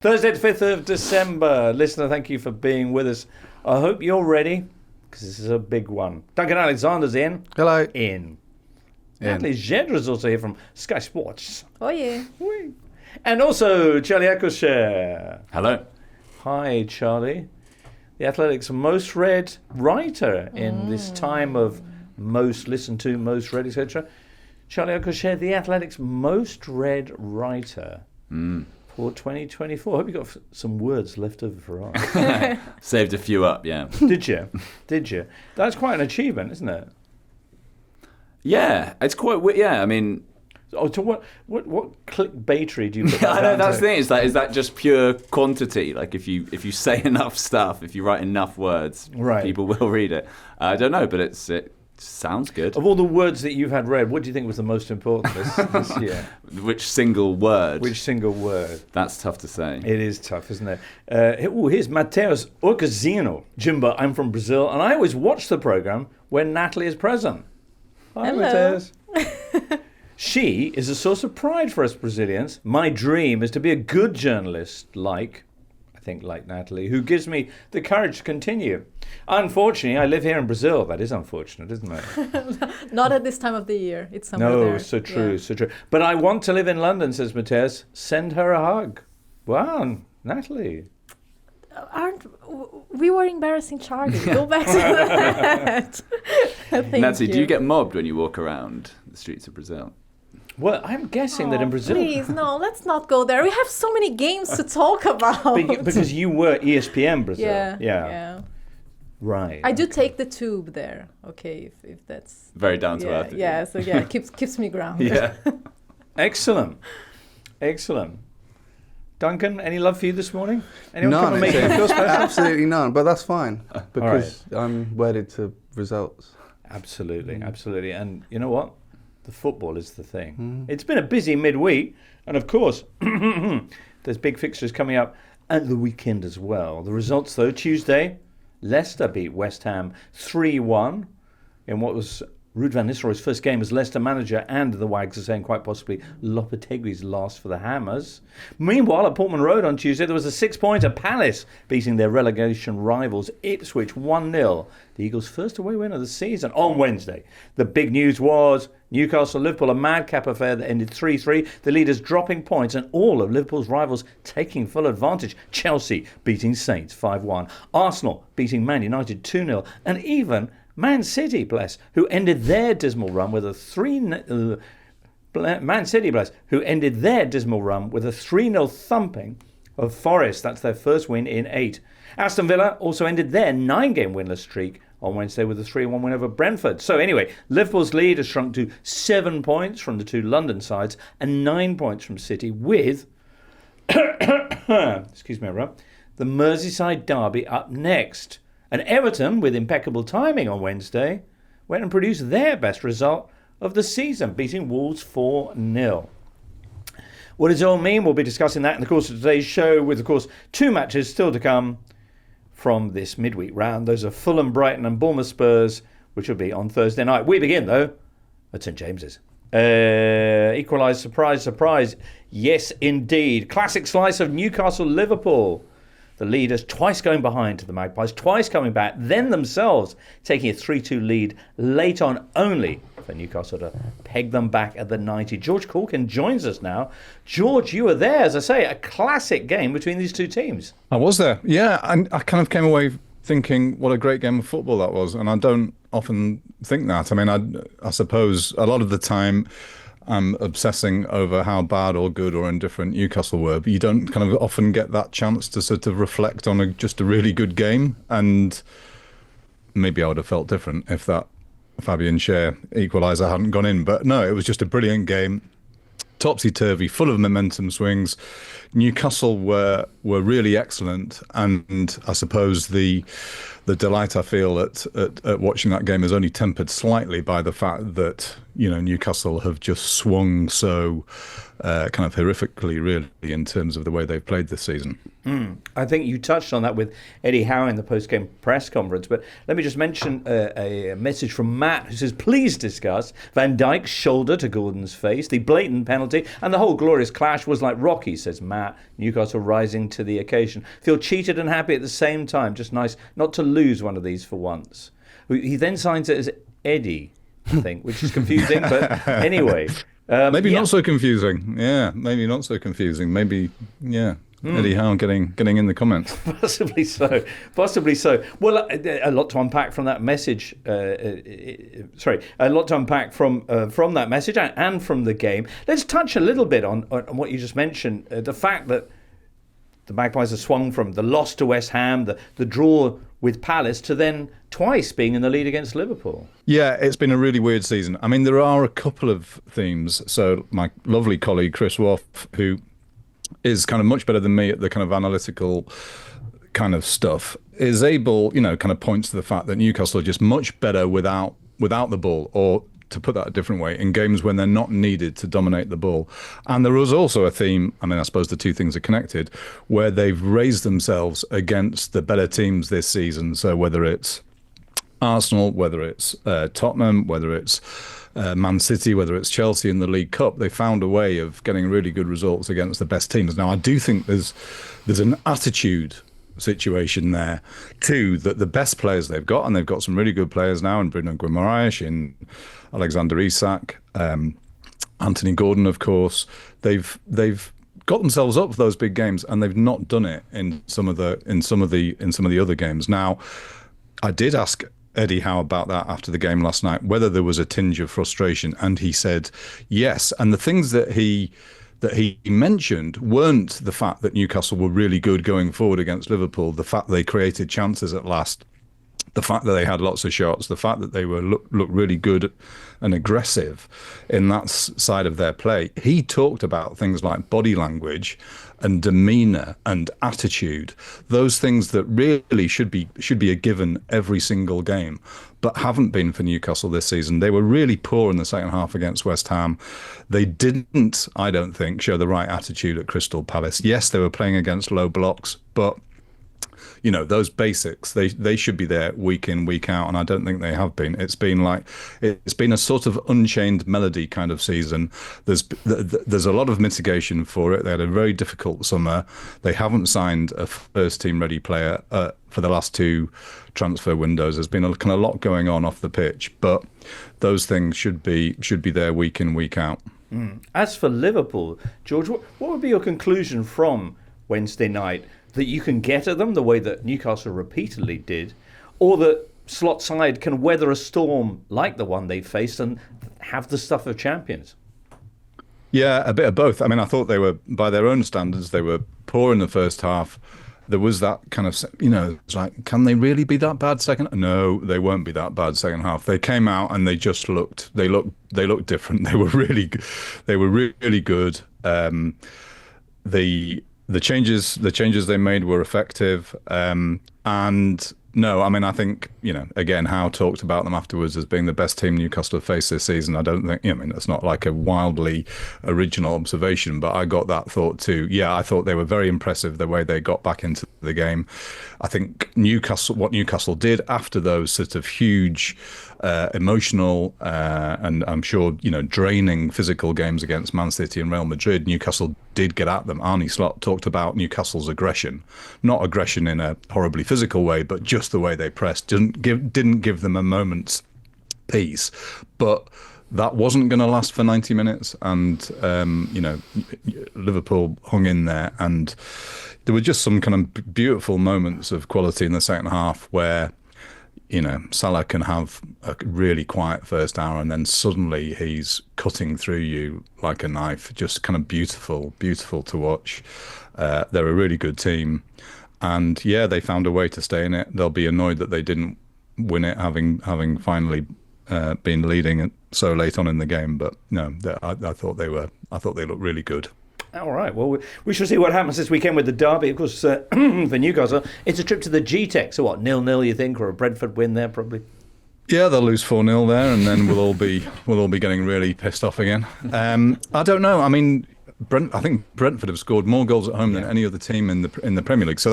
Thursday, the 5th of December. Listener, thank you for being with us. I hope you're ready, because this is a big one. Duncan Alexander's in. Hello. In. Natalie Gedra is also here from Sky Sports. Oh, yeah. And also Charlie Eccleshare. Hello. Hi, Charlie. The Athletic's most read writer in this time of most listened to, most read, etc. Charlie Eccleshare, the Athletic's most read writer. For 2024. I hope you got some words left over for us. Saved a few up, yeah. Did you? Did you? That's quite an achievement, isn't it? Yeah, it's quite weird. Yeah, I mean... So what clickbaitery do you put I know, that's to? the thing. Is that just pure quantity? Like if you say enough stuff, if you write enough words, right, people will read it. I don't know, but it sounds good. Of all the words that you've had read, what do you think was the most important this year? Which single word? Which single word? That's tough to say. It is tough, isn't it? Here's Mateus Orcazino. Jimbo, I'm from Brazil, and I always watch the programme when Natalie is present. Hi, Hello. Mateus. She is a source of pride for us Brazilians. My dream is to be a good journalist like Natalie, who gives me the courage to continue. Unfortunately, I live here in Brazil. That is unfortunate, isn't it? Not at this time of the year. It's somewhere there. No, so true, so true. But I want to live in London, says Mateus. Send her a hug. Wow, Natalie. Aren't we were embarrassing Charlie? Go back to that. Natalie, do you get mobbed when you walk around the streets of Brazil? Well, I'm guessing that in Brazil... Please, no, let's not go there. We have so many games to talk about. Because you were ESPN Brazil. Yeah. Right. I do take the tube there, okay, if that's... Very down to earth. Yeah, so yeah, keeps me grounded. Yeah. Excellent. Duncan, any love for you this morning? Anyone None. come and make you feel special? Absolutely none, but that's fine because All right. I'm wedded to results. Absolutely. And you know what? The football is the thing. It's been a busy midweek, and of course, there's big fixtures coming up at the weekend as well. The results, though, Tuesday, Leicester beat West Ham 3-1 in what was Ruud van Nistelrooy's first game as Leicester manager, and the Wags are saying quite possibly Lopetegui's last for the Hammers. Meanwhile, at Portman Road on Tuesday, there was a 6-pointer. Palace beating their relegation rivals Ipswich 1-0. The Eagles' first away win of the season. On Wednesday, the big news was Newcastle Liverpool, a madcap affair that ended 3-3. The leaders dropping points and all of Liverpool's rivals taking full advantage. Chelsea beating Saints 5-1. Arsenal beating Man United 2-0. And even Man City, who ended their dismal run with a 3-0 thumping of Forest. That's their first win in 8. Aston Villa also ended their 9-game winless streak on Wednesday with a 3-1 win over Brentford. So anyway, Liverpool's lead has shrunk to 7 points from the two London sides and 9 points from City, with excuse me, everyone, the Merseyside derby up next. And Everton, with impeccable timing on Wednesday, went and produced their best result of the season, beating Wolves 4-0. What does it all mean? We'll be discussing that in the course of today's show, with, of course, 2 matches still to come from this midweek round. Those are Fulham, Brighton and Bournemouth Spurs, which will be on Thursday night. We begin, though, at St James's. Equalised, surprise. Yes, indeed. Classic slice of Newcastle Liverpool. The leaders twice going behind to the Magpies, twice coming back, then themselves taking a 3-2 lead late on, only for Newcastle to peg them back at the 90. George Corkin joins us now. George, you were there, as I say, a classic game between these two teams. I was there, yeah, and I kind of came away thinking what a great game of football that was, and I don't often think that. I mean, I suppose a lot of the time I'm obsessing over how bad or good or indifferent Newcastle were, but you don't kind of often get that chance to sort of reflect on just a really good game. And maybe I would have felt different if that Fabian Schär equaliser hadn't gone in. But no, it was just a brilliant game. Topsy-turvy, full of momentum swings. Newcastle were really excellent, and I suppose the delight I feel at watching that game is only tempered slightly by the fact that, you know, Newcastle have just swung so kind of horrifically, really, in terms of the way they've played this season. I think you touched on that with Eddie Howe in the post-game press conference, but let me just mention a message from Matt, who says, please discuss Van Dijk's shoulder to Gordon's face, the blatant penalty, and the whole glorious clash was like Rocky, says Matt. flat. Newcastle rising to the occasion. Feel cheated and happy at the same time. Just nice not to lose one of these for once. He then signs it as Eddie, I think, which is confusing. But anyway. Maybe not so confusing. Yeah, maybe not so confusing. Maybe, yeah. Eddie Howe getting in the comments. Possibly so. Possibly so. Well, a lot to unpack from that message. A lot to unpack from that message and from the game. Let's touch a little bit on what you just mentioned. The fact that the Magpies have swung from the loss to West Ham, the draw with Palace, to then twice being in the lead against Liverpool. Yeah, it's been a really weird season. I mean, there are a couple of themes. So my lovely colleague Chris Woff, who is kind of much better than me at the kind of analytical kind of stuff, is able, kind of points to the fact that Newcastle are just much better without the ball, or to put that a different way, in games when they're not needed to dominate the ball. And there was also a theme, I mean, I suppose the two things are connected, where they've raised themselves against the better teams this season. So whether it's Arsenal, whether it's Tottenham, whether it's Man City, whether it's Chelsea in the League Cup, they found a way of getting really good results against the best teams. Now, I do think there's an attitude situation there too, that the best players they've got, and they've got some really good players now in Bruno Guimaraes, in Alexander Isak, Anthony Gordon, of course. They've got themselves up for those big games, and they've not done it in some of the other games. Now, I did ask Eddie Howe about that after the game last night, whether there was a tinge of frustration, and he said yes. And the things that he mentioned weren't the fact that Newcastle were really good going forward against Liverpool, the fact they created chances at last, the fact that they had lots of shots, the fact that they were looked really good and aggressive in that side of their play. He talked about things like body language and demeanour and attitude, those things that really should be a given every single game, but haven't been for Newcastle this season. They were really poor in the second half against West Ham. They didn't, I don't think, show the right attitude at Crystal Palace. Yes, they were playing against low blocks, but those basics, they should be there week in, week out, and I don't think they have been. It's been a sort of Unchained Melody kind of season. There's a lot of mitigation for it. They had a very difficult summer. They haven't signed a first team ready player for the last two transfer windows. There's been a kind of lot going on off the pitch, but those things should be there week in, week out. As for Liverpool, George, what would be your conclusion from Wednesday night? That you can get at them the way that Newcastle repeatedly did, or that slot side can weather a storm like the one they faced and have the stuff of champions? Yeah, a bit of both. I mean, I thought they were, by their own standards, they were poor in the first half. There was that kind of, it's like, can they really be that bad second? No, they won't be that bad second half. They came out and they just looked different. They were really good. The changes they made were effective, and no, I mean, I think, again, Howe talked about them afterwards as being the best team Newcastle have faced this season. I don't think, that's not like a wildly original observation, but I got that thought too. Yeah, I thought they were very impressive the way they got back into the game. I think what Newcastle did after those sort of huge emotional and I'm sure, draining physical games against Man City and Real Madrid, Newcastle did get at them. Arne Slot talked about Newcastle's aggression, not aggression in a horribly physical way, but just the way they pressed didn't give them a moment's peace. But that wasn't going to last for 90 minutes, and Liverpool hung in there, and there were just some kind of beautiful moments of quality in the second half where Salah can have a really quiet first hour and then suddenly he's cutting through you like a knife. Just kind of beautiful to watch. They're a really good team. And yeah, they found a way to stay in it. They'll be annoyed that they didn't win it, having finally been leading so late on in the game. But no, I thought they looked really good. All right. Well, we shall see what happens this weekend with the derby. Of course, for Newcastle, it's a trip to the G-Tech. So what, 0-0, you think, or a Brentford win there probably? Yeah, they'll lose 4-0 there, and then we'll all be getting really pissed off again. I don't know. I mean, I think Brentford have scored more goals at home than any other team in the Premier League. So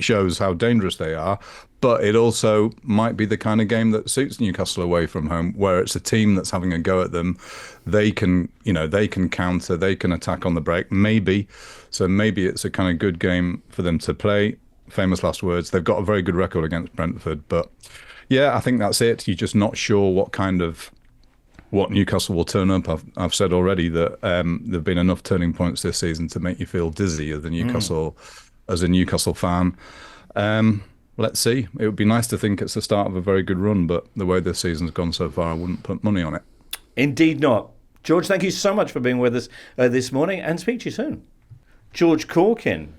shows how dangerous they are. But it also might be the kind of game that suits Newcastle away from home, where it's a team that's having a go at them. They can counter, they can attack on the break, maybe. So maybe it's a kind of good game for them to play. Famous last words. They've got a very good record against Brentford, but yeah, I think that's it. You're just not sure what Newcastle will turn up. I've said already that there've been enough turning points this season to make you feel dizzy as a Newcastle fan. Let's see. It would be nice to think it's the start of a very good run, but the way this season's gone so far, I wouldn't put money on it. Indeed not. George, thank you so much for being with us this morning, and speak to you soon. George Corkin.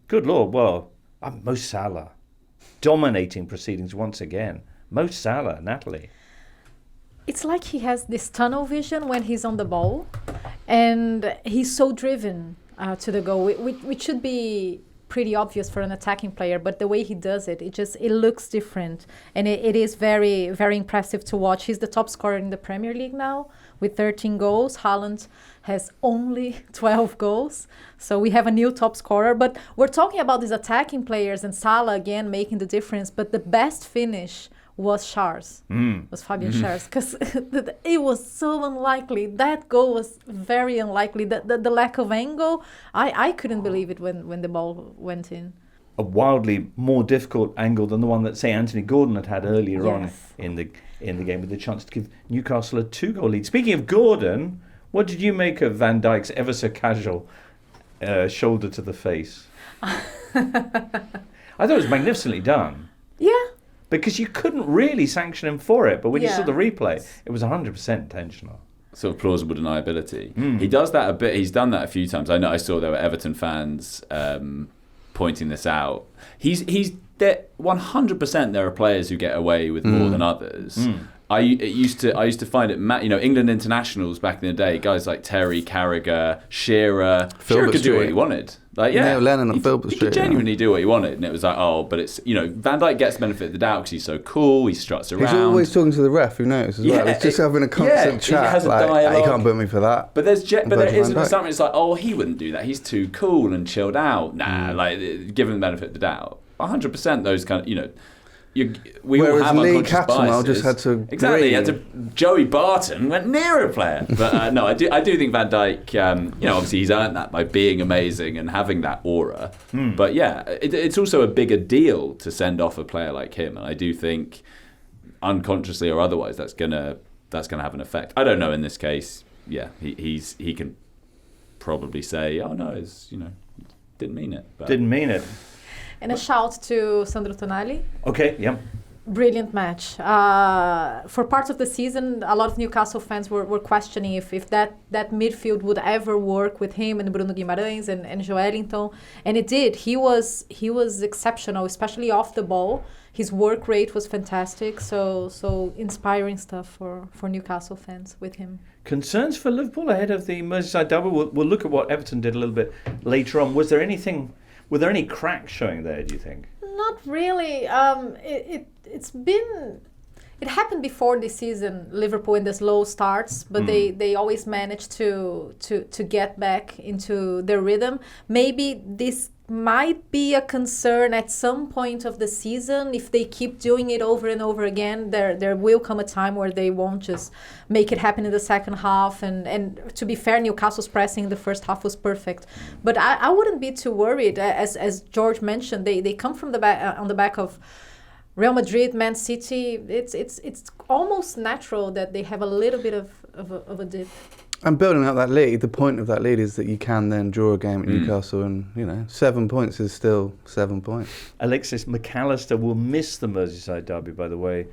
Good Lord. Well, Mo Salah. Dominating proceedings once again. Mo Salah, Natalie. It's like he has this tunnel vision when he's on the ball, and he's so driven to the goal, which should be pretty obvious for an attacking player, but the way he does it, it looks different, and it is very, very impressive to watch. He's the top scorer in the Premier League now with 13 goals. Haaland has only 12 goals, so we have a new top scorer. But we're talking about these attacking players and Salah again making the difference, but the best finish was Schär's, was Fabian Schär's, because it was so unlikely. That goal was very unlikely. The lack of angle, I couldn't believe it when the ball went in. A wildly more difficult angle than the one that, say, Anthony Gordon had earlier on in the game, with the chance to give Newcastle a 2-goal lead. Speaking of Gordon, what did you make of Van Dijk's ever so casual shoulder to the face? I thought it was magnificently done. Yeah. Because you couldn't really sanction him for it, but when you saw the replay, it was 100% intentional. Sort of plausible deniability. He does that a bit. He's done that a few times. I saw there were Everton fans pointing this out. He's 100%. There are players who get away with more than others. I used to find it, England internationals back in the day, guys like Terry, Carragher, Shearer. Shearer could do what he wanted. Neil Lennon and Filbert Street. He could genuinely do what he wanted, and it was like, but it's, Van Dijk gets the benefit of the doubt because he's so cool, he struts around. He's always talking to the ref, who knows as well. He's just having a constant chat. He has a dialogue. Hey, you can't book me for that. But there is something. It's like, he wouldn't do that. He's too cool and chilled out. Give him the benefit of the doubt. 100%. Those kind of, we all have unconscious biases. Just had to Joey Barton went near a player, but no, I do think Van Dijk. Obviously he's earned that by being amazing and having that aura. But yeah, it's also a bigger deal to send off a player like him, and I do think, unconsciously or otherwise, that's gonna have an effect. I don't know in this case. Yeah, he can probably say, didn't mean it. But. Didn't mean it. And a shout to Sandro Tonali. Okay, yeah. Brilliant match. For parts of the season, a lot of Newcastle fans were questioning if that midfield would ever work with him and Bruno Guimarães and Joelinton. And it did. He was exceptional, especially off the ball. His work rate was fantastic. So inspiring stuff for Newcastle fans with him. Concerns for Liverpool ahead of the Merseyside derby? We'll look at what Everton did a little bit later on. Were there any cracks showing there, do you think? Not really. It happened before this season, Liverpool in the slow starts, but they always manage to get back into their rhythm. Maybe this might be a concern at some point of the season. If they keep doing it over and over again, there will come a time where they won't just make it happen in the second half. And to be fair, Newcastle's pressing in the first half was perfect. But I wouldn't be too worried. As George mentioned, they come from the back on the back of Real Madrid, Man City. It's almost natural that they have a little bit of a dip. And building up that lead, the point of that lead is that you can then draw a game at Newcastle, and 7 points is still 7 points. Alexis McAllister will miss the Merseyside derby, by the way,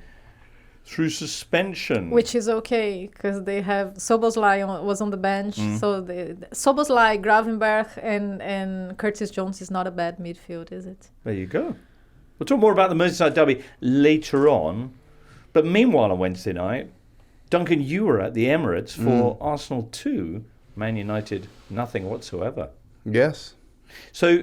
through suspension. Which is okay, because they have Szoboszlai was on the bench, so Szoboszlai, Gravenberch, and Curtis Jones is not a bad midfield, is it? There you go. We'll talk more about the Merseyside derby later on, but meanwhile on Wednesday night, Duncan, you were at the Emirates for Arsenal 2, Man United nothing whatsoever. Yes. So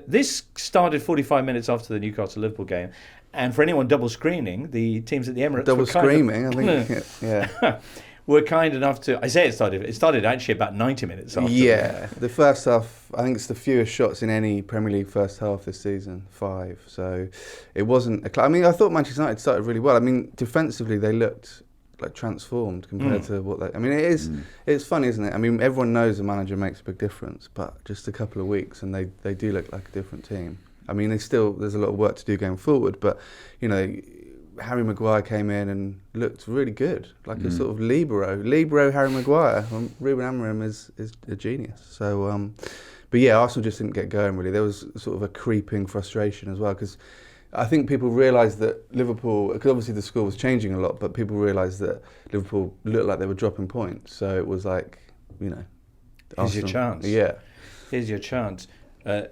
this started 45 minutes after the Newcastle-Liverpool game. And for anyone double screening, the teams at the Emirates double screaming, I think. Yeah. were kind enough to. I say it started actually about 90 minutes after. Yeah, the first half, I think it's the fewest shots in any Premier League first half this season, 5. So it wasn't. I mean, I thought Manchester United started really well. I mean, defensively they looked like transformed compared to what they. I mean, it's funny, isn't it? I mean, everyone knows the manager makes a big difference, but just a couple of weeks and they do look like a different team. I mean, there's a lot of work to do going forward, but you know. Harry Maguire came in and looked really good, like a sort of libero Harry Maguire. Ruben Amorim is a genius. So, but yeah, Arsenal just didn't get going really. There was sort of a creeping frustration as well, because I think people realised that Liverpool, because obviously the score was changing a lot, but people realised that Liverpool looked like they were dropping points. So it was like, you know, here's your chance. Yeah, here's your chance.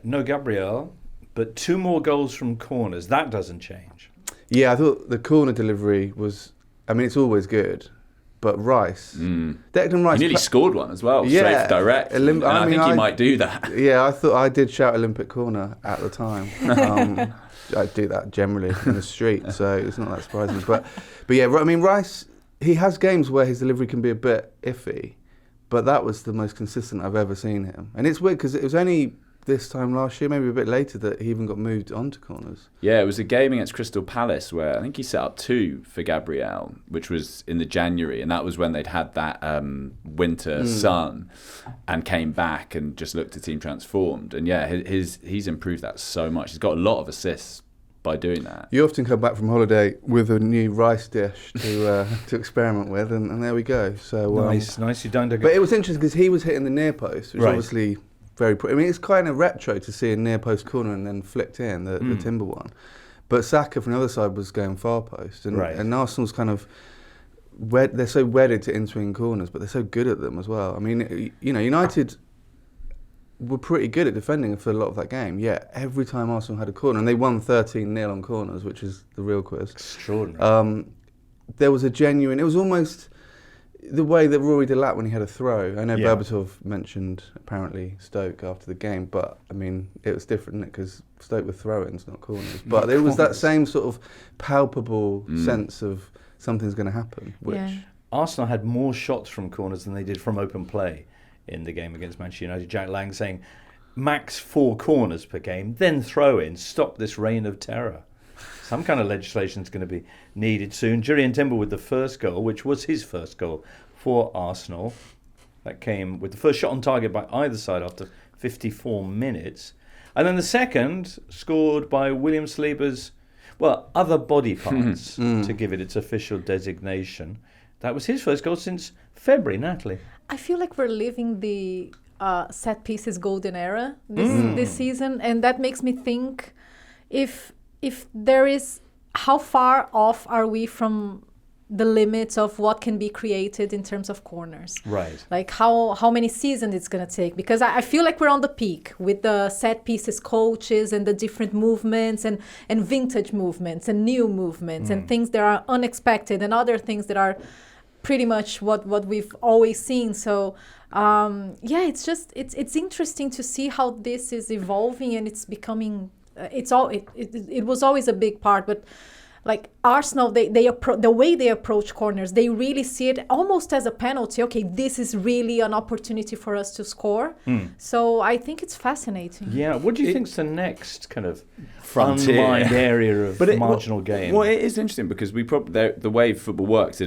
No Gabriel, but 2 more goals from corners. That doesn't change. Yeah, I thought the corner delivery was. I mean, it's always good, but Rice, Declan Rice, he nearly scored one as well, straight for direct. I think he might do that. Yeah, I thought I did shout Olympic corner at the time. I do that generally in the street, so it's not that surprising. But yeah, I mean, Rice, he has games where his delivery can be a bit iffy, but that was the most consistent I've ever seen him. And it's weird because it was only this time last year, maybe a bit later, that he even got moved onto corners. Yeah, it was a game against Crystal Palace where I think he set up 2 for Gabriel, which was in the January, and that was when they'd had that winter sun and came back and just looked a team transformed. And yeah, he's improved that so much. He's got a lot of assists by doing that. You often come back from holiday with a new rice dish to experiment with, and there we go. So nice. You don't. But it was interesting because he was hitting the near post, which obviously. I mean, it's kind of retro to see a near post corner and then flicked in the Timber one. But Saka from the other side was going far post. And Arsenal's kind of, they're so wedded to in-swing corners, but they're so good at them as well. I mean, you know, United were pretty good at defending for a lot of that game. Yeah, every time Arsenal had a corner, and they won 13-0 on corners, which is the real quiz. Extraordinary. There was a genuine, it was almost the way that Rory Delap when he had a throw. I know Berbatov mentioned apparently Stoke after the game, but I mean it was different because Stoke were throw-ins, not corners. But there was that same sort of palpable sense of something's going to happen. Which Arsenal had more shots from corners than they did from open play in the game against Manchester United. Jack Lang saying max 4 corners per game, then throw-ins. Stop this reign of terror. Some kind of legislation is going to be needed soon. Jurrien Timber with the first goal, which was his first goal for Arsenal. That came with the first shot on target by either side after 54 minutes. And then the second scored by William Saliba's, other body parts to give it its official designation. That was his first goal since February, Natalie. I feel like we're living the set pieces golden era this season. And that makes me think if there is, how far off are we from the limits of what can be created in terms of corners? Right. Like how many seasons it's going to take? Because I feel like we're on the peak with the set pieces coaches and the different movements and vintage movements and new movements and things that are unexpected and other things that are pretty much what we've always seen. So it's interesting to see how this is evolving and it's becoming. It was always a big part, but like Arsenal, the way they approach corners, they really see it almost as a penalty. Okay, this is really an opportunity for us to score. So I think it's fascinating. Yeah, what do you think's the next kind of unmined area of marginal gain? Well, it is interesting because we probably the way football works,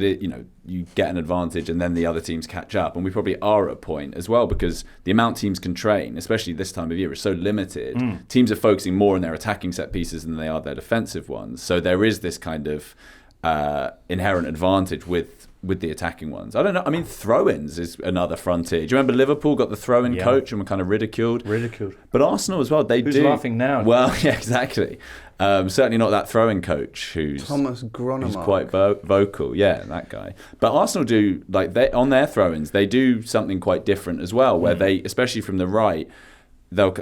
you get an advantage and then the other teams catch up, and we probably are at a point as well because the amount teams can train, especially this time of year, is so limited. Teams are focusing more on their attacking set pieces than they are their defensive ones. So there is this kind of inherent advantage with the attacking ones. I don't know. I mean, throw-ins is another frontier. Do you remember Liverpool got the throw-in coach and were kind of ridiculed? But Arsenal as well, Who's laughing now? Well, yeah, exactly. Certainly not that throw-in coach who's quite vocal. Yeah, that guy. But Arsenal do, on their throw-ins, they do something quite different as well, where they, especially from the right,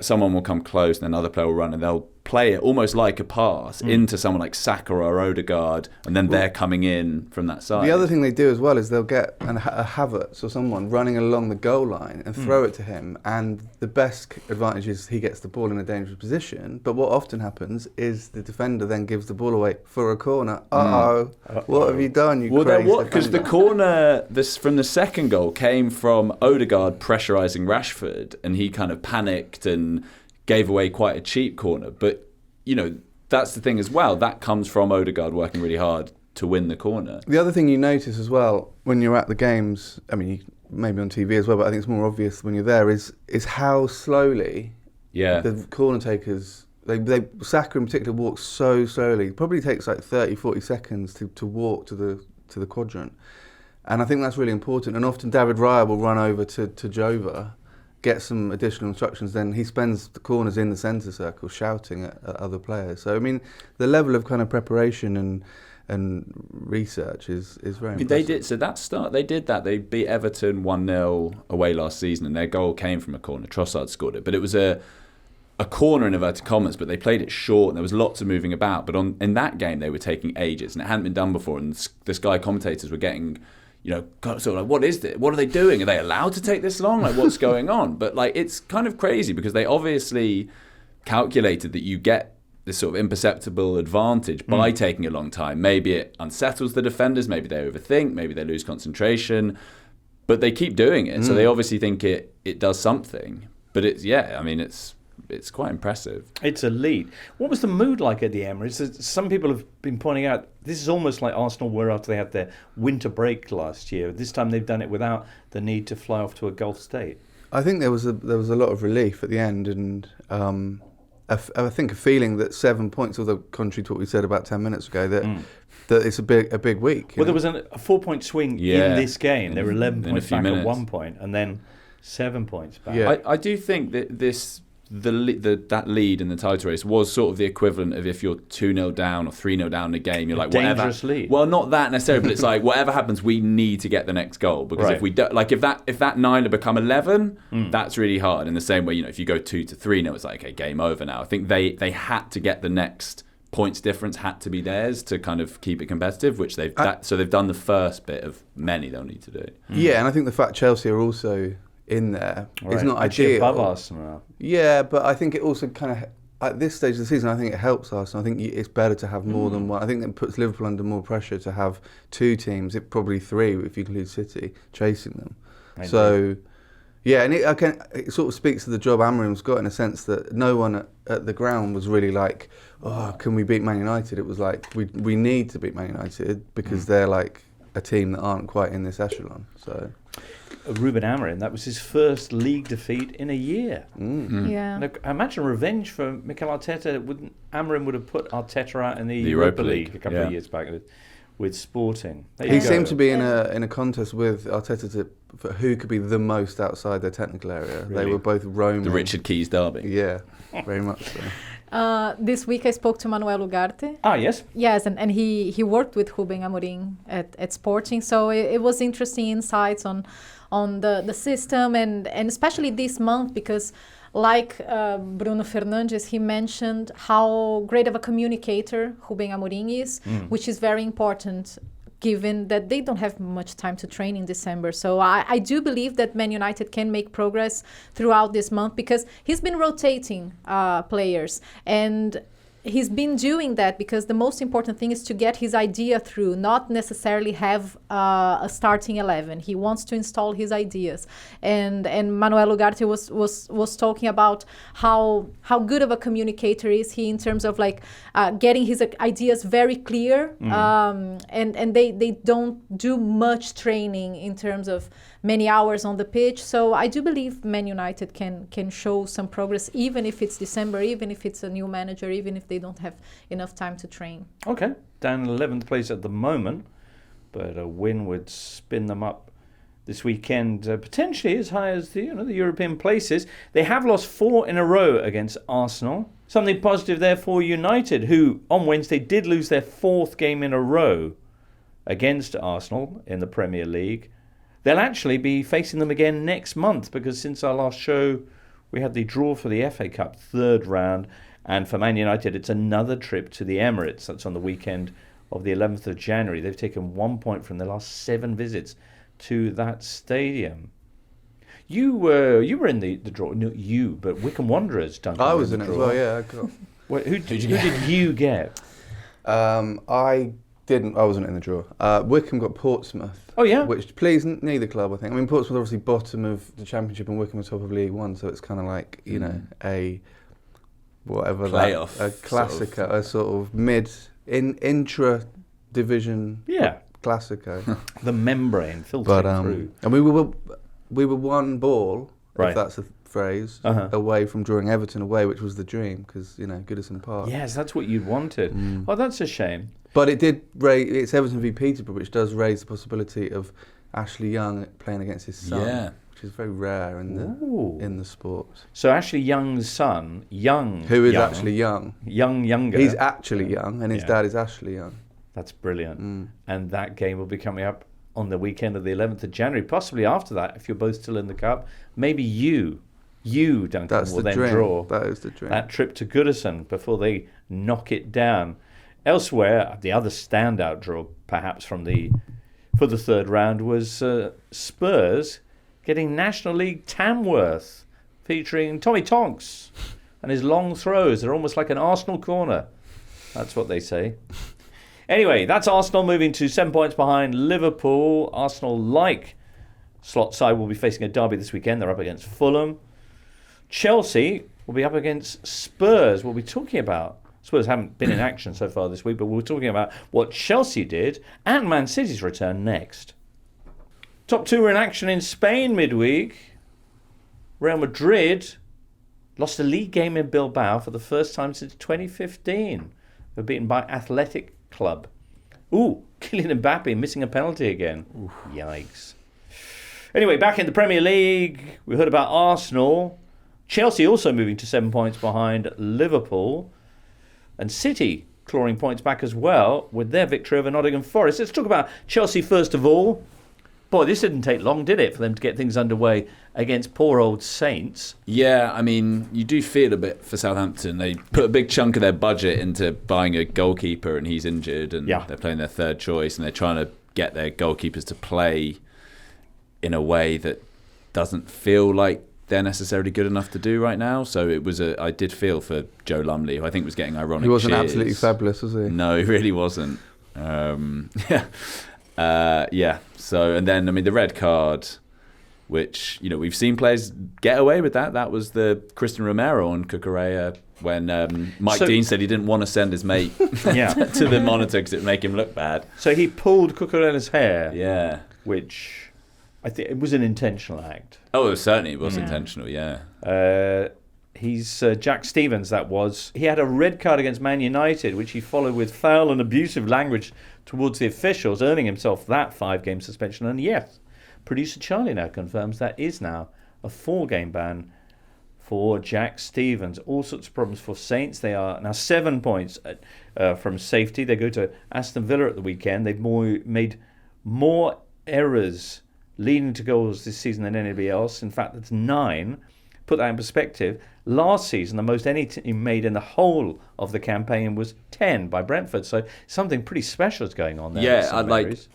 someone will come close and another player will run and they'll play it almost like a pass into someone like Saka or Odegaard, and then they're coming in from that side. The other thing they do as well is they'll get a Havertz or someone running along the goal line and throw it to him, and the best advantage is he gets the ball in a dangerous position. But what often happens is the defender then gives the ball away for a corner. What have you done, you crazy defender? Because the corner from the second goal came from Odegaard pressurising Rashford, and he kind of panicked and gave away quite a cheap corner. But, that's the thing as well. That comes from Odegaard working really hard to win the corner. The other thing you notice as well when you're at the games, I mean, maybe on TV as well, but I think it's more obvious when you're there, is how slowly the corner takers, Saka in particular walks so slowly. It probably takes like 30, 40 seconds to walk to the quadrant. And I think that's really important. And often David Raya will run over to Jova, get some additional instructions, then he spends the corners in the centre circle shouting at other players. So, I mean, the level of kind of preparation and research is very impressive. They did that. They beat Everton 1-0 away last season, and their goal came from a corner. Trossard scored it. But it was a corner in inverted commas, but they played it short, and there was lots of moving about. But in that game, they were taking ages, and it hadn't been done before, and the Sky commentators were getting... sort of like, what is this? What are they doing? Are they allowed to take this long? Like, what's going on? But it's kind of crazy because they obviously calculated that you get this sort of imperceptible advantage by taking a long time. Maybe it unsettles the defenders. Maybe they overthink. Maybe they lose concentration. But they keep doing it, so they obviously think it does something. But it's quite impressive. It's elite. What was the mood like at the Emirates? Some people have been pointing out this is almost like Arsenal were after they had their winter break last year. This time they've done it without the need to fly off to a Gulf state. I think there was a lot of relief at the end, and I think a feeling that 7 points, although contrary to what we said about 10 minutes ago, that it's a big week. Well, there was a 4-point swing in this game. They were 11 points back at 1 point, and then 7 points back. Yeah. I do think that that lead in the title race was sort of the equivalent of if you're 2-0 down or 3-0 down in a game, you're like, dangerous lead. Well, not that necessarily, but it's like, whatever happens, we need to get the next goal. Because if we don't, like, if that 9 had become 11, that's really hard. In the same way, if you go 2-3-0, it's like, okay, game over now. I think they had to get the next points difference, had to be theirs to kind of keep it competitive, which they've done the first bit of many they'll need to do. Yeah, and I think the fact Chelsea are also in there is not actually ideal. Above Arsenal. Yeah, but I think it also kind of, at this stage of the season, I think it helps Arsenal. I think it's better to have more than one. I think it puts Liverpool under more pressure to have two teams, probably three if you include City, chasing them. So, yeah, and it sort of speaks to the job Amorim's got in a sense that no one at the ground was really like, can we beat Man United? It was like, we need to beat Man United because they're like a team that aren't quite in this echelon. So. Ruben Amorim, that was his first league defeat in a year. Yeah. Look, imagine revenge for Mikel Arteta. Amorim would have put Arteta out in the Europa League a couple of years back with Sporting. He seemed to be in a contest with Arteta for who could be the most outside their technical area. Really? They were both roaming. The Richard Keys derby. Yeah, very much so. This week I spoke to Manuel Ugarte. Ah, yes. Yes, and he worked with Ruben Amorim at Sporting, so it was interesting insights on the system and especially this month because like Bruno Fernandes, he mentioned how great of a communicator Ruben Amorim is, which is very important given that they don't have much time to train in December. So I do believe that Man United can make progress throughout this month because he's been rotating players and he's been doing that because the most important thing is to get his idea through, not necessarily have a starting 11. He wants to install his ideas. And Manuel Ugarte was talking about how good of a communicator is he in terms of like getting his ideas very clear. And they don't do much training in terms of many hours on the pitch. So I do believe Man United can show some progress, even if it's December, even if it's a new manager, even if they don't have enough time to train. Okay, down in 11th place at the moment, but a win would spin them up this weekend, potentially as high as the European places. They have lost 4 in a row against Arsenal. Something positive there for United, who on Wednesday did lose their 4th game in a row against Arsenal in the Premier League. They'll actually be facing them again next month because since our last show, we had the draw for the FA Cup 3rd round. And for Man United, it's another trip to the Emirates. That's on the weekend of the 11th of January. They've taken 1 point from their last 7 visits to that stadium. You were in the draw. No, you, but Wycombe Wanderers, Duncan. I was in it as well, yeah. I got... Who did you get? I didn't. I wasn't in the draw. Wycombe got Portsmouth. Oh, yeah? Which pleased neither club, I think. I mean, Portsmouth obviously bottom of the Championship and Wycombe was top of League One, so it's kind of like, you know, a... whatever playoff, a Classico, a sort of intra-division Classico. The membrane filtering through. And we were one ball, if that's a phrase, away from drawing Everton away, which was the dream, because, you know, Goodison Park. Yes, that's what you'd wanted. Oh, that's a shame. But it did raise, it's Everton v Peterborough, which does raise the possibility of Ashley Young playing against his son, which is very rare in the sport. So Ashley Young's son, who is actually young. Younger. He's actually young, and his dad is Ashley Young. That's brilliant. And that game will be coming up on the weekend of the 11th of January, possibly after that, if you're both still in the cup. Maybe you, Duncan, will then draw. That is the dream. That trip to Goodison before they knock it down. Elsewhere, the other standout draw, perhaps, for the third round was Spurs getting National League Tamworth, featuring Tommy Tonks and his long throws. They're almost like an Arsenal corner. That's what they say. Anyway, that's Arsenal moving to 7 points behind Liverpool. Arsenal, like slot side, will be facing a derby this weekend. They're up against Fulham. Chelsea will be up against Spurs. We'll be talking about Spurs haven't been in action so far this week, but we're talking about what Chelsea did and Man City's return next. Top 2 were in action in Spain midweek. Real Madrid lost a league game in Bilbao for the first time since 2015. They were beaten by Athletic Club. Kylian Mbappe missing a penalty again. Yikes. Anyway, back in the Premier League, we heard about Arsenal. Chelsea also moving to 7 points behind Liverpool. And City clawing points back as well with their victory over Nottingham Forest. Let's talk about Chelsea first of all. Boy, this didn't take long, did it, for them to get things underway against poor old Saints? Yeah, I mean, you do feel a bit for Southampton. They put a big chunk of their budget into buying a goalkeeper, and he's injured, and they're playing their third choice, and they're trying to get their goalkeepers to play in a way that doesn't feel like they're necessarily good enough to do right now. So it was I did feel for Joe Lumley, who I think was getting ironic. He wasn't cheers. Absolutely fabulous, was he? No, he really wasn't. So, and then, I mean, the red card, which, you know, we've seen players get away with that. That was the Christian Romero on Cucurella when Mike Dean said he didn't want to send his mate to the monitor because it would make him look bad. So he pulled Cucurella's hair. Yeah. Which I think it was an intentional act. Oh, certainly it was intentional, He's Jack Stevens, that was. He had a red card against Man United, which he followed with foul and abusive language towards the officials, earning himself that 5-game suspension. And yes, producer Charlie now confirms that is now a 4-game ban for Jack Stevens. All sorts of problems for Saints. They are now 7 points from safety. They go to Aston Villa at the weekend. They've made more errors leading to goals this season than anybody else. In fact, that's 9. Put that in perspective, last season the most any team made in the whole of the campaign was 10 by Brentford. So something pretty special is going on there. Yeah,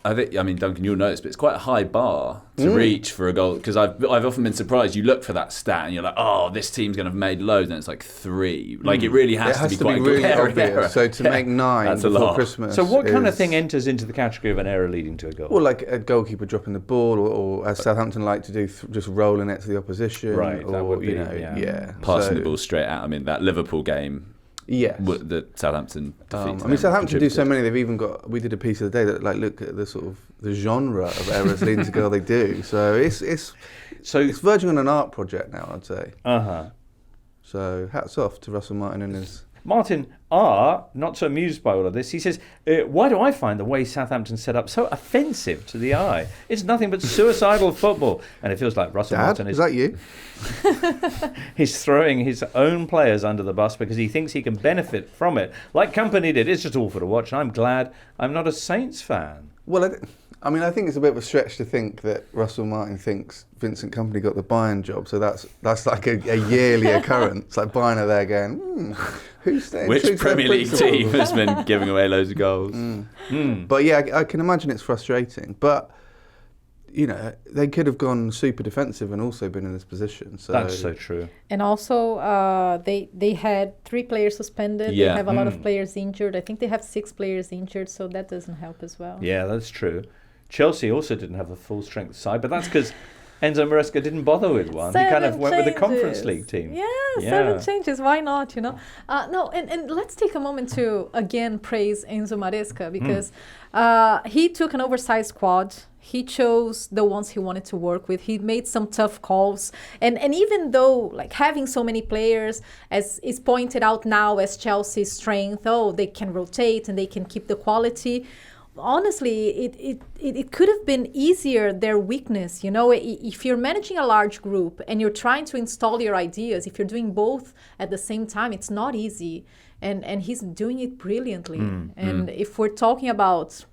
I mean, Duncan, you'll notice, but it's quite a high bar to reach for a goal, because I've often been surprised. You look for that stat and you're like, oh, this team's going to have made loads, and it's like 3. Like it really has to be quite really a obvious. error. So to make 9 that's before Christmas. So what kind of thing enters into the category of an error leading to a goal? Well, like a goalkeeper dropping the ball, or as Southampton like to do, just rolling it to the opposition. Right, or, that would be, passing the ball straight out. I mean, that Liverpool game. Yes. The Southampton defeat. Southampton do so many. They've even got. We did a piece of the day that look at the sort of the genre of errors leading to goal they do. So it's verging on an art project now, I'd say. So hats off to Russell Martin and his. Martin R., not so amused by all of this. He says, why do I find the way Southampton set up so offensive to the eye? It's nothing but suicidal football. And it feels like Russell Martin is that you? He's throwing his own players under the bus because he thinks he can benefit from it. Like Company did. It's just awful to watch. I'm glad I'm not a Saints fan. Well, I mean, I think it's a bit of a stretch to think that Russell Martin thinks Vincent Kompany got the Bayern job, so that's like a yearly occurrence. Like Bayern are there going, who's staying? Which Premier League team has been giving away loads of goals? But yeah, I can imagine it's frustrating. But they could have gone super defensive and also been in this position. So That's so true. And also, they had 3 players suspended. Yeah. They have a lot of players injured. I think they have 6 players injured, so that doesn't help as well. Yeah, that's true. Chelsea also didn't have a full strength side, but that's because Enzo Maresca didn't bother with one. He kind of went with the Conference League team. Yeah, 7 changes. Why not? No, and let's take a moment to again praise Enzo Maresca because he took an oversized squad. He chose the ones he wanted to work with. He made some tough calls. And even though like having so many players, as is pointed out now as Chelsea's strength, they can rotate and they can keep the quality. Honestly, it could have been easier, their weakness. If you're managing a large group and you're trying to install your ideas, if you're doing both at the same time, it's not easy. And he's doing it brilliantly. And if we're talking about...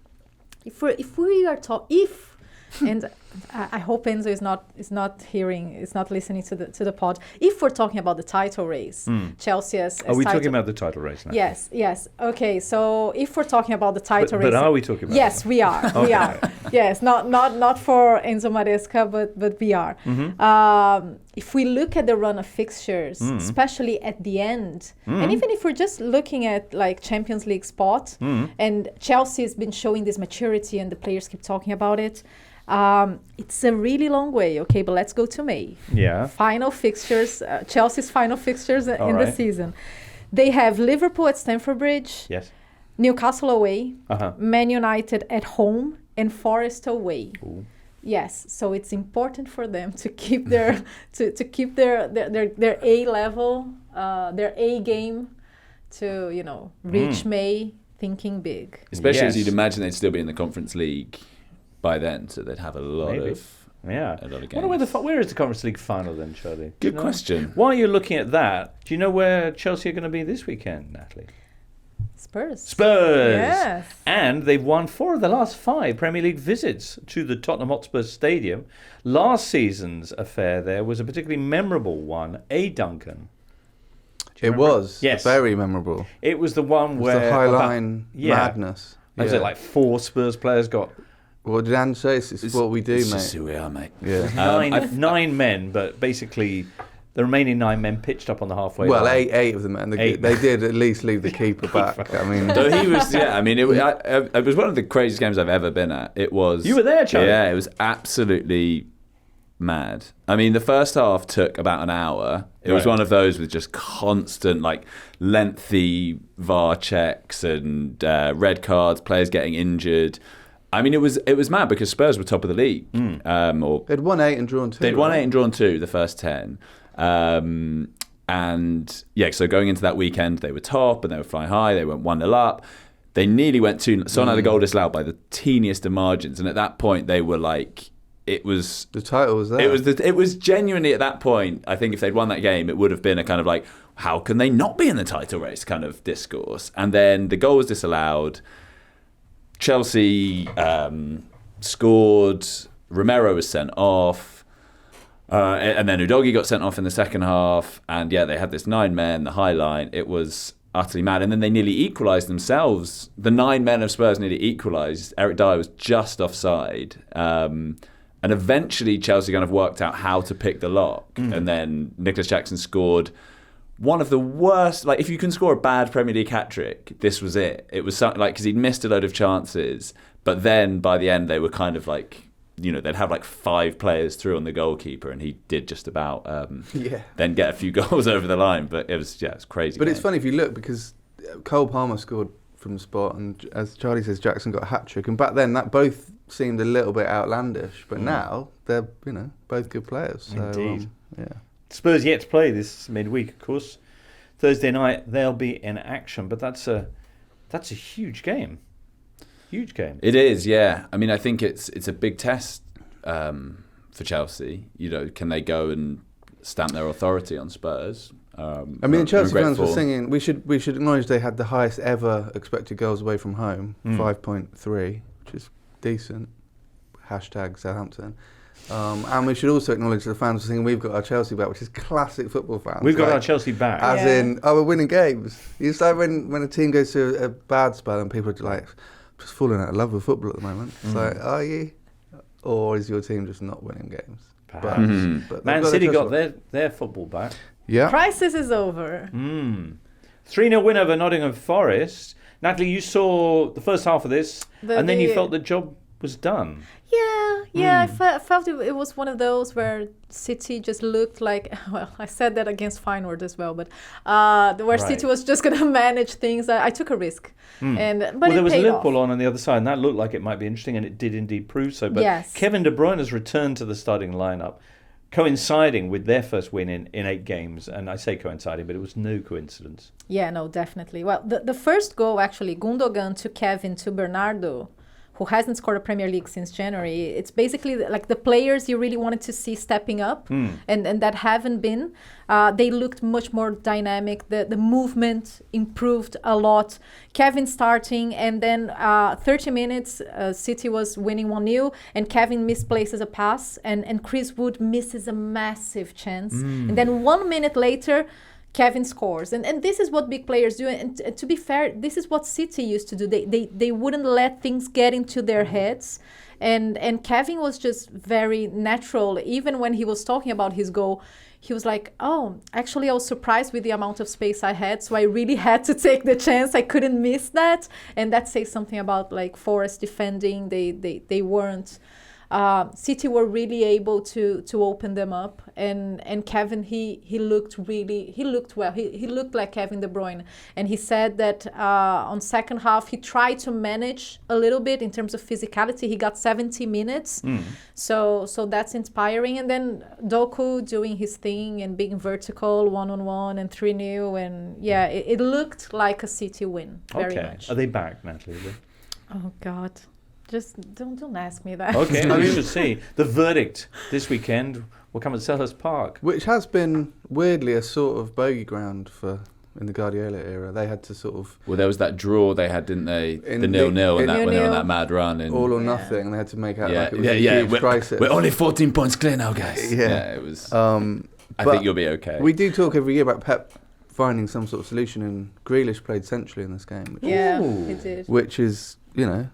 and I hope Enzo is not listening to the pod. If we're talking about the title race, Chelsea as Are we talking about the title race now? Yes. Okay, so if we're talking about the title race, but are we talking about? Yes, we are. Okay. We are. Yes, not for Enzo Maresca, but we are. If we look at the run of fixtures, especially at the end, and even if we're just looking at like Champions League spot, and Chelsea has been showing this maturity, and the players keep talking about it. It's a really long way, okay, but let's go to May. Yeah. Final fixtures, Chelsea's final fixtures in the right. season. They have Liverpool at Stamford Bridge, Yes. Newcastle away, Uh-huh. Man United at home, and Forest away. Ooh. Yes, so it's important for them to keep their keep their A level, their A game, to reach May thinking big. Especially as Yes. you'd imagine they'd still be in the Conference League by then, so they'd have a lot Maybe. of Yeah. a lot of Wonder games. where is the Conference League final then, Charlie? Do you Good know? question. While you're looking at that, do you know where Chelsea are going to be this weekend, Natalie? Spurs. Spurs. Yes. And they've won 4 of the last 5 Premier League visits to the Tottenham Hotspur Stadium. Last season's affair there was a particularly memorable one, Duncan. it was Yes. very memorable. It was the one It was where the High about- Line yeah. madness. Was it like 4 Spurs players got What did Anne say? It's what we do, It's mate. just who we are, mate. Yeah. nine men, but basically the remaining 9 men pitched up on the halfway Well, line. eight of them, and Eight. they did at least leave the keeper back. I mean, So he was, I mean, it was one of the craziest games I've ever been at. It was. You were there, Charlie? Yeah, it was absolutely mad. I mean, the first half took about an hour. It was Right. one of those with just constant, like, lengthy VAR checks and red cards, players getting injured. I mean, it was mad because Spurs were top of the league. they'd won 8 and drawn 2. They'd won right? 8 and drawn 2, the first 10. And yeah, so going into that weekend, they were top and they were flying high. They went 1-0 up. They nearly went 2. Son had a goal disallowed by the teeniest of margins. And at that point, they were like, it was. The title was there. It was genuinely at that point. I think if they'd won that game, it would have been a kind of like, how can they not be in the title race kind of discourse. And then the goal was disallowed. Chelsea scored. Romero was sent off. And then Udogie got sent off in the second half. And yeah, they had this 9 men, the high line. It was utterly mad. And then they nearly equalised themselves. The 9 men of Spurs nearly equalised. Eric Dyer was just offside. And eventually Chelsea kind of worked out how to pick the lock. And then Nicholas Jackson scored one of the worst. Like, if you can score a bad Premier League hat-trick, this was it. It was something like, because he'd missed a load of chances. But then by the end, they were kind of like, they'd have like 5 players through on the goalkeeper, and he did just about then get a few goals over the line. But it was crazy. But it's funny if you look, because Cole Palmer scored from the spot, and as Charlie says, Jackson got a hat trick. And back then, that both seemed a little bit outlandish. But now they're both good players. So, Indeed. yeah. Spurs yet to play this midweek, of course. Thursday night they'll be in action, but that's a huge game. Huge game. It is, yeah. I mean, I think it's a big test for Chelsea. Can they go and stamp their authority on Spurs? I mean, Chelsea fans were ungrateful. singing. We should acknowledge they had the highest ever expected goals away from home, 5.3, which is decent. #Southampton. And we should also acknowledge the fans saying we've got our Chelsea back, which is classic football fans. We've got our Chelsea back. As in, we're winning games. It's like when a team goes through a bad spell and people are like, just falling out of love with football at the moment. It's like, are you? Or is your team just not winning games? Perhaps. But Man City got their football back. Yeah. Crisis is over. 3-0 win over Nottingham Forest. Natalie, you saw the first half of this, and then you felt the job was done. Yeah, I felt it was one of those where City just looked like, well, I said that against Feyenoord as well, but where City was just going to manage things. I took a risk. But there was Liverpool off. on the other side, and that looked like it might be interesting, and it did indeed prove so. But Kevin De Bruyne has returned to the starting lineup, coinciding with their first win in 8 games. And I say coinciding, but it was no coincidence. Yeah, no, definitely. Well, the first goal, actually, Gundogan to Kevin to Bernardo, who hasn't scored a Premier League since January. It's basically like the players you really wanted to see stepping up and that haven't been. They looked much more dynamic. The movement improved a lot. Kevin starting, and then 30 minutes, City was winning 1-0, and Kevin misplaces a pass, and Chris Wood misses a massive chance. And then 1 minute later, Kevin scores, and this is what big players do. And to be fair, this is what City used to do. They wouldn't let things get into their heads, and Kevin was just very natural. Even when he was talking about his goal, he was like, "Oh, actually, I was surprised with the amount of space I had, so I really had to take the chance. I couldn't miss that." And that says something about like Forest defending. They weren't. City were really able to open them up, and Kevin he looked well. He looked like Kevin De Bruyne, and he said that on second half he tried to manage a little bit in terms of physicality. He got 70 minutes, so that's inspiring. And then Doku doing his thing and being vertical 1-on-1 and 3-0, and yeah, it looked like a City win very much. Are they back, Natalie? Oh God. Just don't ask me that. Okay, we should see. The verdict this weekend will come at Selhurst Park. Which has been, weirdly, a sort of bogey ground in the Guardiola era. They had to sort of... Well, there was that draw they had, didn't they? The 0-0 and that when they were on that mad run. All or nothing, and they had to make out like it was a huge crisis. We're only 14 points clear now, guys. Yeah, it was... I think you'll be okay. We do talk every year about Pep finding some sort of solution, and Grealish played centrally in this game. He did. Which is...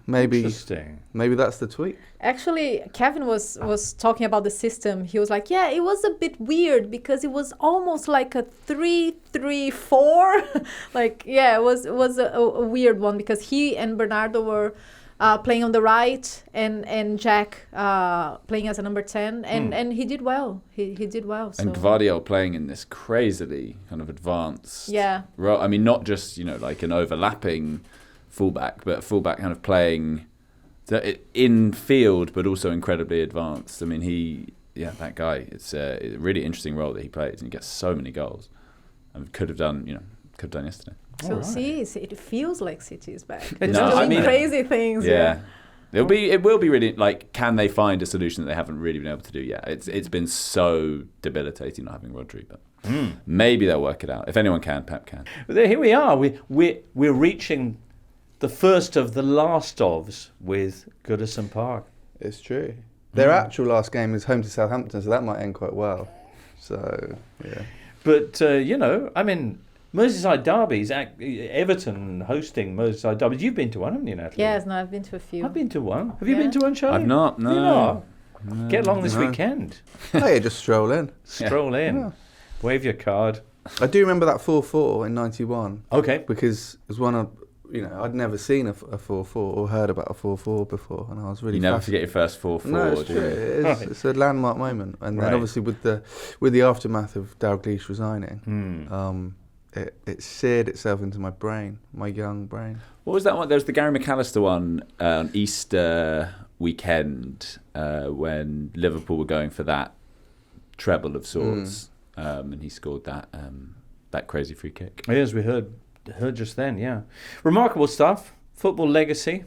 maybe that's the tweak. Actually, Kevin was talking about the system. He was like, yeah, it was a bit weird because it was almost like a 3-3-4. It was a weird one because he and Bernardo were playing on the right and Jack playing as a number 10. And he did well. He did well. So. And Gvardiol playing in this crazily kind of advanced role. I mean, not just, like an overlapping fullback, but fullback kind of playing in field, but also incredibly advanced. I mean, that guy. It's a really interesting role that he plays, and he gets so many goals. And could have done yesterday. So it feels like City is back. Doing crazy things. Yeah. It will be really like, can they find a solution that they haven't really been able to do yet? It's been so debilitating not having Rodri, but maybe they'll work it out. If anyone can, Pep can. But here we are. We're reaching the first of the last ofs with Goodison Park. It's true. Their actual last game is home to Southampton, so that might end quite well. So, yeah. But, I mean, Merseyside derbies, Everton hosting Merseyside derbies. You've been to one, haven't you, Natalie? Yes, no, I've been to a few. I've been to one. Have you been to one, Charlie? I've not, no. No. Get along this weekend. Oh, yeah, just stroll in. Stroll in. Yeah. Wave your card. I do remember that 4-4 in 91. Okay. Because it was one of... I'd never seen a 4-4 or heard about a 4-4 before, and I was really. You never forget your first 4-4. No, it's true. It's a landmark moment, and then obviously with the aftermath of Dalglish resigning, it seared itself into my brain, my young brain. What was that one? There was the Gary McAllister one on Easter weekend when Liverpool were going for that treble of sorts, and he scored that crazy free kick. Yes, we heard just then, yeah. Remarkable stuff. Football legacy.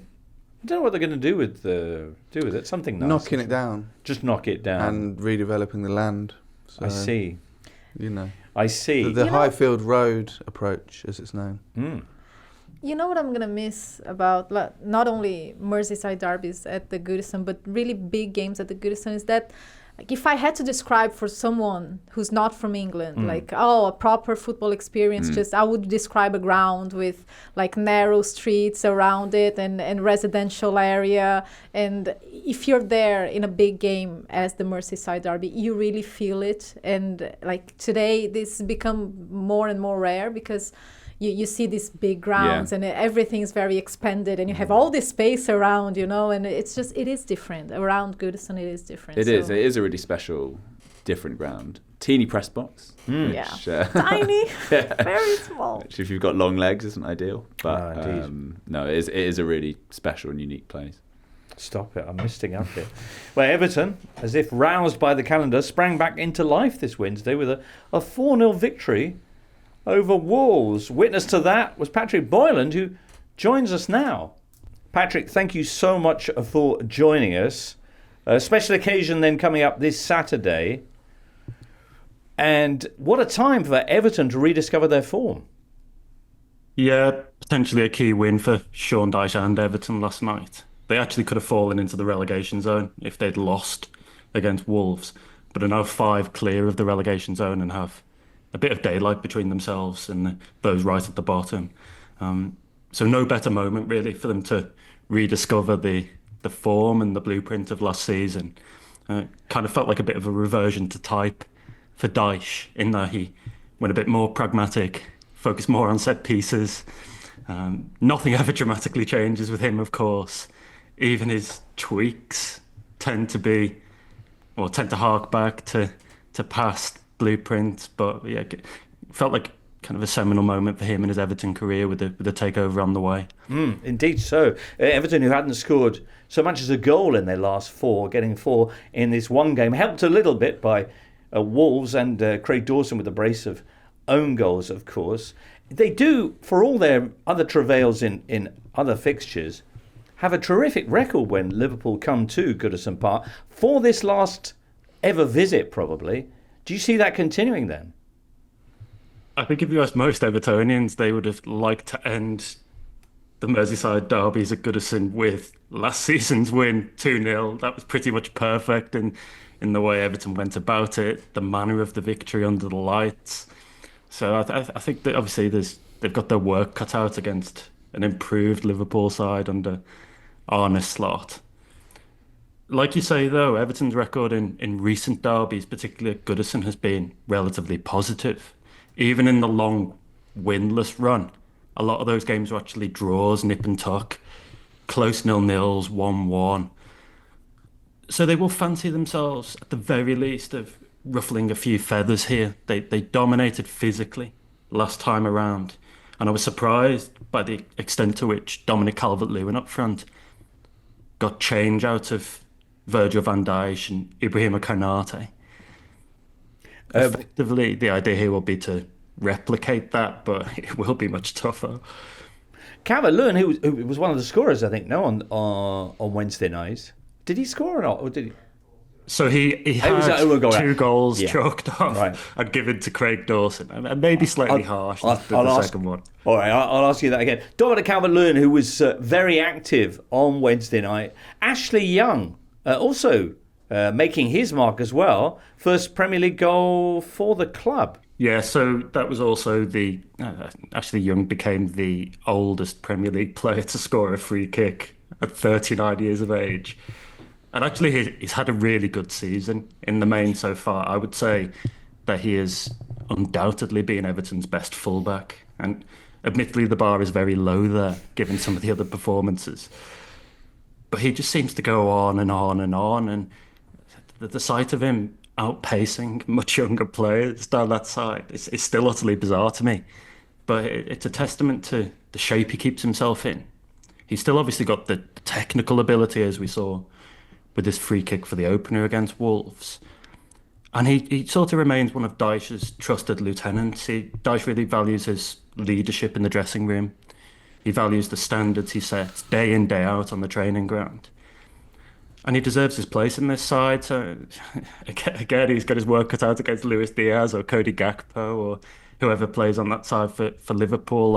I don't know what they're going to do with it. Something nice. Knocking it down. Just knock it down. And redeveloping the land. So, I see. I see. The Highfield Road approach, as it's known. You know what I'm gonna miss about not only Merseyside derbies at the Goodison, but really big games at the Goodison is that, like, if I had to describe for someone who's not from England, like, a proper football experience, just I would describe a ground with like narrow streets around it and residential area. And if you're there in a big game as the Merseyside derby, you really feel it. And like today, this become more and more rare because you see these big grounds and everything is very expanded and you have all this space around, and it is different. Around Goodison, it is different. It is a really special, different ground. Teeny press box. Which, tiny, very small. Which, if you've got long legs, isn't ideal. But no, it is a really special and unique place. Stop it, I'm misting up here. Well, Everton, as if roused by the calendar, sprang back into life this Wednesday with a 4-0 victory over Wolves. Witness to that was Patrick Boyland, who joins us now. Patrick, thank you so much for joining us. A special occasion then coming up this Saturday. And what a time for Everton to rediscover their form. Yeah, potentially a key win for Sean Dyche and Everton last night. They actually could have fallen into the relegation zone if they'd lost against Wolves, but are now 5 clear of the relegation zone and have a bit of daylight between themselves and those right at the bottom. So no better moment really for them to rediscover the form and the blueprint of last season. Kind of felt like a bit of a reversion to type for Dyche in that he went a bit more pragmatic, focused more on set pieces. Nothing ever dramatically changes with him, of course. Even his tweaks tend to hark back to past blueprint, but yeah, it felt like kind of a seminal moment for him in his Everton career with the takeover on the way. Indeed so. Everton, who hadn't scored so much as a goal in their last 4, getting 4 in this one game, helped a little bit by Wolves and Craig Dawson with a brace of own goals, of course. They do, for all their other travails in other fixtures, have a terrific record when Liverpool come to Goodison Park for this last ever visit, probably. Do you see that continuing then? I think if you ask most Evertonians, they would have liked to end the Merseyside derbies at Goodison with last season's win, 2-0. That was pretty much perfect in the way Everton went about it, the manner of the victory under the lights. So I think that obviously they've got their work cut out against an improved Liverpool side under Arne Slot. Like you say, though, Everton's record in recent derbies, particularly at Goodison, has been relatively positive. Even in the long winless run, a lot of those games were actually draws, nip and tuck, close 0-0s, 1-1. So they will fancy themselves, at the very least, of ruffling a few feathers here. They dominated physically last time around, and I was surprised by the extent to which Dominic Calvert-Lewin up front got change out of Virgil van Dijk and Ibrahima Konate. Effectively, the idea here will be to replicate that, but it will be much tougher. Calvert-Lewin, who was one of the scorers, I think, on Wednesday night. Did he score or not? Or did he? So he had 2 goals chalked off and given to Craig Dawson. And maybe slightly harsh, the second one. All right, I'll ask you that again. Dominic Calvert-Lewin, who was very active on Wednesday night. Ashley Young, also making his mark as well. First Premier League goal for the club. Yeah, so that was also Ashley Young became the oldest Premier League player to score a free kick at 39 years of age. And actually, he's had a really good season in the main so far. I would say that he has undoubtedly been Everton's best fullback. And admittedly, the bar is very low there, given some of the other performances. But he just seems to go on and on and on. And the sight of him outpacing much younger players down that side is still utterly bizarre to me. But it's a testament to the shape he keeps himself in. He's still obviously got the technical ability, as we saw with his free kick for the opener against Wolves. And he sort of remains one of Dyche's trusted lieutenants. Dyche really values his leadership in the dressing room. He values the standards he sets day in, day out on the training ground. And he deserves his place in this side. So again, he's got his work cut out against Luis Diaz or Cody Gakpo or whoever plays on that side for Liverpool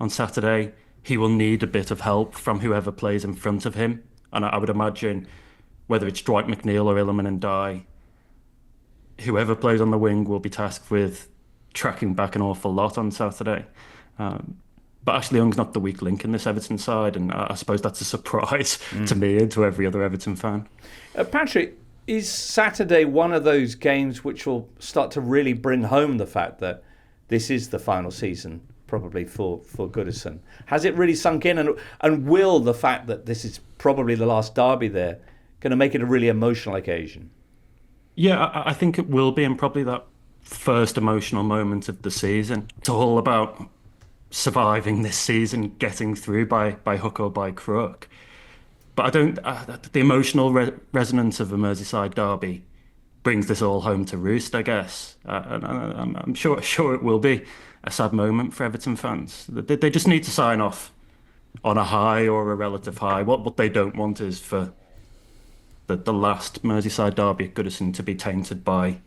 on on Saturday, he will need a bit of help from whoever plays in front of him. And I would imagine whether it's Dwight McNeil or Illiman and Dye, whoever plays on the wing will be tasked with tracking back an awful lot on Saturday. But Ashley Young's not the weak link in this Everton side, and I suppose that's a surprise to me and to every other Everton fan. Patrick, is Saturday one of those games which will start to really bring home the fact that this is the final season, probably for Goodison? Has it really sunk in, and will the fact that this is probably the last derby there going to make it a really emotional occasion? Yeah, I think it will be, and probably that first emotional moment of the season. It's all about surviving this season, getting through by hook or by crook. But I don't. The emotional resonance of a Merseyside derby brings this all home to roost, I guess. And I'm sure it will be a sad moment for Everton fans. They just need to sign off on a high or a relative high. What they don't want is for the last Merseyside derby at Goodison to be tainted by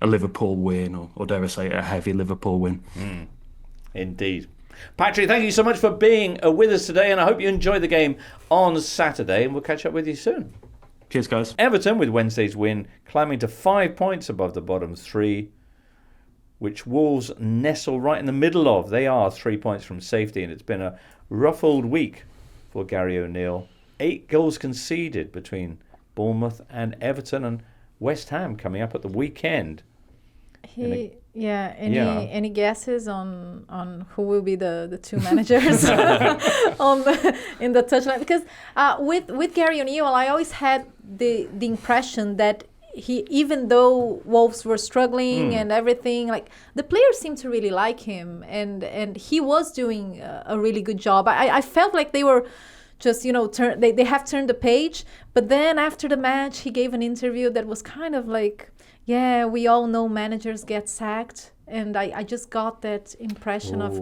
a Liverpool win, or dare I say, a heavy Liverpool win. Indeed. Patrick, thank you so much for being with us today, and I hope you enjoy the game on Saturday, and we'll catch up with you soon. Cheers, guys. Everton, with Wednesday's win, climbing to 5 points above the bottom three, which Wolves nestle right in the middle of. They are 3 points from safety, and it's been a rough old week for Gary O'Neill. 8 goals conceded between Bournemouth and Everton, and West Ham coming up at the weekend. Any guesses on who will be the two managers in the touchline? Because with Gary O'Neill, I always had the impression that he, even though Wolves were struggling and everything, like, the players seemed to really like him, and he was doing a really good job. I felt like they were just, they have turned the page. But then after the match, he gave an interview that was kind of like, yeah, we all know managers get sacked. And I just got that impression of,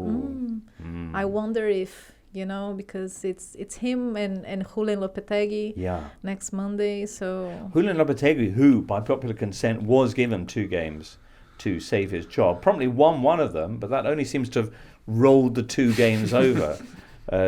I wonder if, because it's him and Julian Lopetegui next Monday. So Julian Lopetegui, who, by popular consent, was given 2 games to save his job, promptly won one of them, but that only seems to have rolled the 2 games over.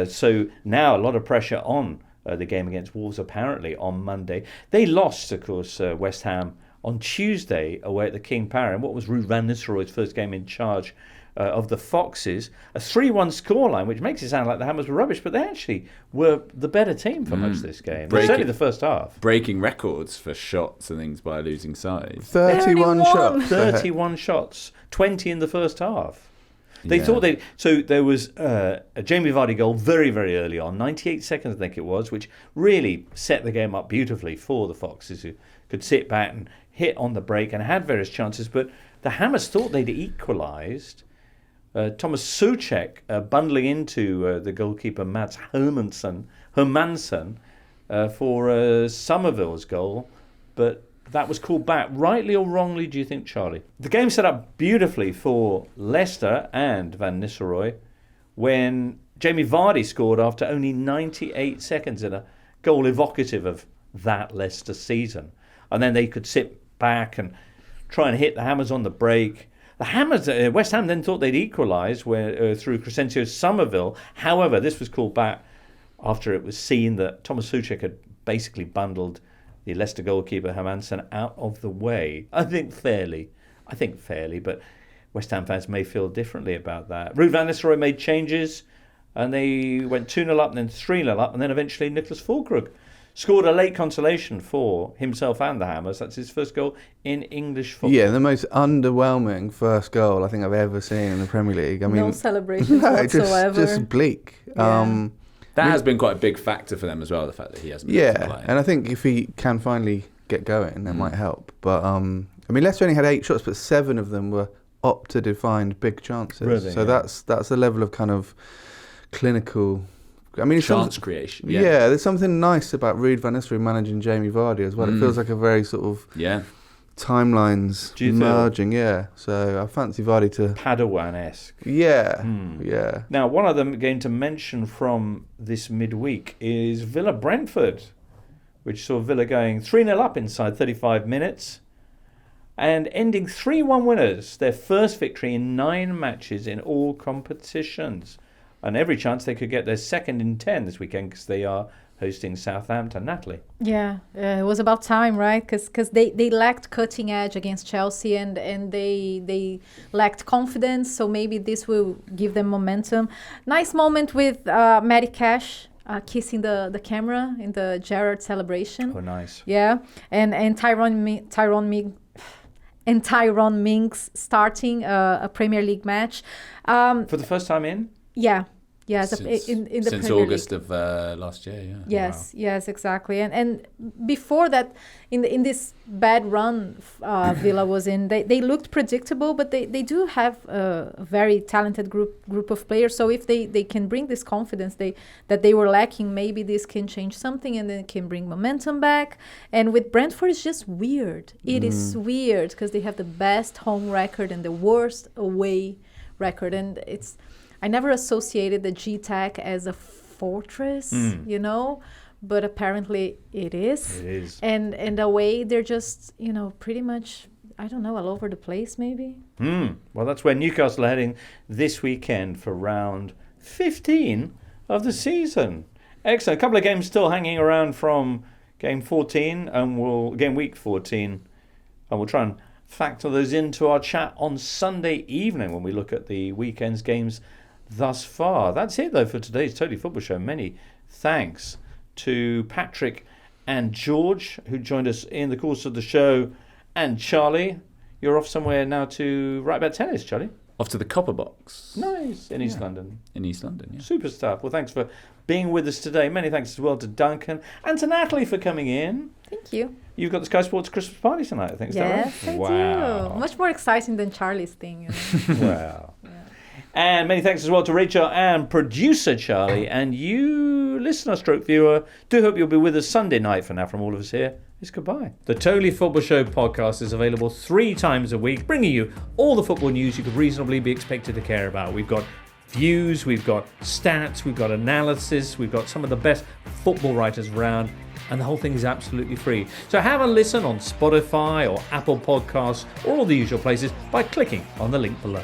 So now a lot of pressure on the game against Wolves, apparently, on Monday. They lost, of course, West Ham on Tuesday away at the King Power in what was Ruud van Nistelrooy's first game in charge of the Foxes. A 3-1 scoreline, which makes it sound like the Hammers were rubbish, but they actually were the better team for most of this game. Certainly the first half. Breaking records for shots and things by a losing side. 31 shots. 31 shots, 20 in the first half. They thought so there was a Jamie Vardy goal very, very early on, 98 seconds I think it was, which really set the game up beautifully for the Foxes, who could sit back and hit on the break and had various chances. But the Hammers thought they'd equalised. Thomas Souček bundling into the goalkeeper Mats Hermansson for Somerville's goal, but that was called back. Rightly or wrongly, do you think, Charlie? The game set up beautifully for Leicester and Van Nistelrooy when Jamie Vardy scored after only 98 seconds in a goal evocative of that Leicester season. And then they could sit back and try and hit the Hammers on the break. The Hammers, West Ham then thought they'd equalise through Crescencio Somerville. However, this was called back after it was seen that Thomas Souček had basically bundled the Leicester goalkeeper Hermansson out of the way. I think fairly, but West Ham fans may feel differently about that. Ruud van Nistelrooy made changes, and they went 2-0 up and then 3-0 up, and then eventually Nicholas Füllkrug scored a late consolation for himself and the Hammers. That's his first goal in English football. Yeah, the most underwhelming first goal I think I've ever seen in the Premier League. I mean, no celebrations whatsoever. Just bleak. Yeah. That has been quite a big factor for them as well, the fact that he hasn't been able to play. And I think if he can finally get going, that might help. But, I mean, Leicester only had 8 shots, but 7 of them were up-to-defined big chances. Really, so that's the level of kind of clinical... I mean, chance creation. Yeah, there's something nice about Ruud van Nistelrooy managing Jamie Vardy as well. It feels like a very sort of timelines merging. Yeah, so I fancy Vardy to Padawan-esque. Yeah. Now, one of them going to mention from this midweek is Villa Brentford, which saw Villa going 3-0 up inside 35 minutes and ending 3-1 winners. Their first victory in 9 matches in all competitions. and every chance they could get their second in 10 this weekend because they are hosting Southampton. Natalie. Yeah, it was about time, right? Because they lacked cutting edge against Chelsea, and they lacked confidence. So maybe this will give them momentum. Nice moment with Matty Cash kissing the camera in the Gerrard celebration. Oh, nice. Yeah, and Tyrone Mings starting a Premier League match. For the first time in? Yeah. Yes, in the since Premier August League. of last year, yeah. Yes, yes, exactly. And before that, in this bad run Villa was in, they looked predictable, but they do have a very talented group of players. So if they can bring this confidence that they were lacking, maybe this can change something and then it can bring momentum back. And with Brentford, it's just weird. It is weird because they have the best home record and the worst away record, and I never associated the GTAC as a fortress, but apparently it is. It is. And away, they're just, pretty much, I don't know, all over the place, maybe. Well, that's where Newcastle are heading this weekend for round 15 of the season. Excellent. A couple of games still hanging around from game 14 and game week 14, and we'll try and factor those into our chat on Sunday evening when we look at the weekend's games thus far. That's it, though, for today's Totally Football Show. Many thanks to Patrick and George, who joined us in the course of the show. And Charlie, you're off somewhere now to write about tennis, Charlie. Off to the Copper Box. Nice. In East London. In East London, yeah. Super stuff. Well, thanks for being with us today. Many thanks as well to Duncan and to Natalie for coming in. Thank you. You've got the Sky Sports Christmas party tonight, I think. Is Yes, that right? I Wow. do. Much more exciting than Charlie's thing. Wow. And many thanks as well to Rachel and producer Charlie. And you, listener stroke viewer, do hope you'll be with us Sunday night. For now, from all of us here, it's goodbye. The Totally Football Show podcast is available 3 times a week, bringing you all the football news you could reasonably be expected to care about. We've got views, we've got stats, we've got analysis, we've got some of the best football writers around, and the whole thing is absolutely free. So have a listen on Spotify or Apple Podcasts or all the usual places by clicking on the link below.